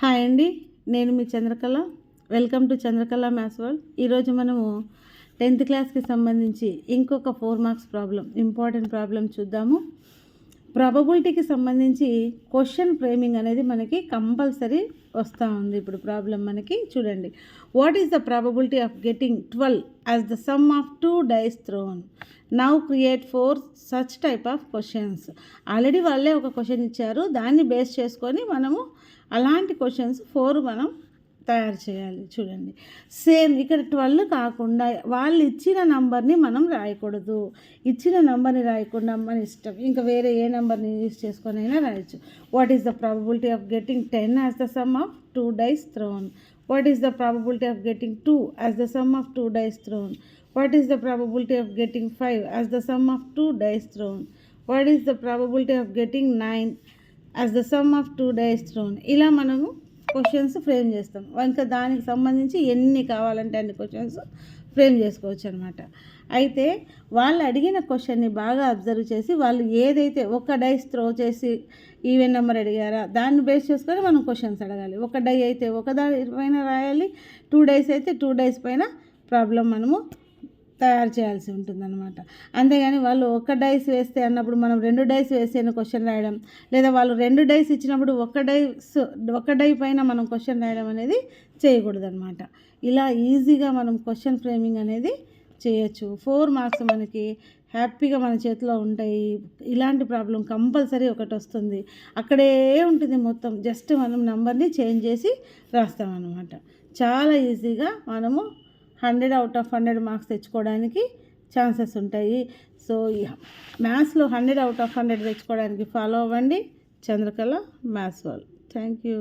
Hi అండి, నేను మీ Chandrakala. Welcome to Chandrakala maths world. ఈరోజు మనము 10th క్లాస్కి సంబంధించి ఇంకొక 4 మార్క్స్ ప్రాబ్లం, ఇంపార్టెంట్ ప్రాబ్లం చూద్దాము. ప్రాబబిలిటీకి సంబంధించి క్వశ్చన్ ఫ్రేమింగ్ అనేది మనకి కంపల్సరీ వస్తూ ఉంది. ఇప్పుడు ప్రాబ్లం మనకి చూడండి. What is the probability of getting 12 as the sum of 2 dice thrown? Now create 4 such type of questions. Already వాళ్ళే ఒక క్వశ్చన్ ఇచ్చారు, దాన్ని బేస్ చేసుకొని మనము అలాంటి క్వశ్చన్స్ 4 మనం తయారు చేయాలి. చూడండి, సేమ్ ఇక్కడ 12 కాకుండా వాళ్ళు ఇచ్చిన నంబర్ని మనం రాయకూడదు. ఇచ్చిన నంబర్ని రాయకుండా మన ఇష్టం ఇంకా వేరే ఏ నెంబర్ని యూజ్ చేసుకొని అయినా రాయొచ్చు. What is the probability of getting 10 as the sum of 2 dice thrown? What is the probability of getting 2 as the sum of 2 dice thrown? What is the probability of getting 5 as the sum of 2 dice thrown? What is the probability of getting 9 as the sum of 2 dice thrown? ఇలా మనము questions frame చేస్తాం. ఇంకా దానికి సంబంధించి ఎన్ని కావాలంటే అన్ని questions frame చేసుకోవచ్చు అనమాట. అయితే వాళ్ళు అడిగిన క్వశ్చన్ని బాగా అబ్జర్వ్ చేసి వాళ్ళు ఏదైతే ఒక డైస్ త్రో చేసి ఈవెన్ నెంబర్ అడిగారా దాన్ని బేస్ చేసుకొని మనం క్వశ్చన్స్ అడగాలి. ఒక డై అయితే ఒక దాని పైన రాయాలి, 2 డైస్ అయితే 2 డైస్ పైన ప్రాబ్లం మనము తయారు చేయాల్సి ఉంటుందన్నమాట. అంతేగాని వాళ్ళు ఒక డైస్ వేస్తే అన్నప్పుడు మనం 2 డైస్ వేసేన క్వశ్చన్ రాయడం, లేదా వాళ్ళు 2 డైస్ ఇచ్చినప్పుడు ఒక డై పైన మనం క్వశ్చన్ రాయడం అనేది చేయకూడదన్నమాట. ఇలా ఈజీగా మనం క్వశ్చన్ ఫ్రేమింగ్ అనేది చేయొచ్చు. 4 మార్క్స్ మనకి హ్యాపీగా మన చేతిలో ఉంటాయి. ఇలాంటి ప్రాబ్లం కంపల్సరీ ఒకటి వస్తుంది, అక్కడే ఉంటుంది మొత్తం. జస్ట్ మనం నెంబర్ని చేంజ్ చేసి రాస్తామన్నమాట. చాలా ఈజీగా మనము 100 out of 100 మార్క్స్ తెచ్చుకోవడానికి ఛాన్సెస్ ఉంటాయి. సో మ్యాథ్స్లో 100 out of 100 తెచ్చుకోవడానికి ఫాలో అవ్వండి Chandrakala maths world. Thank you.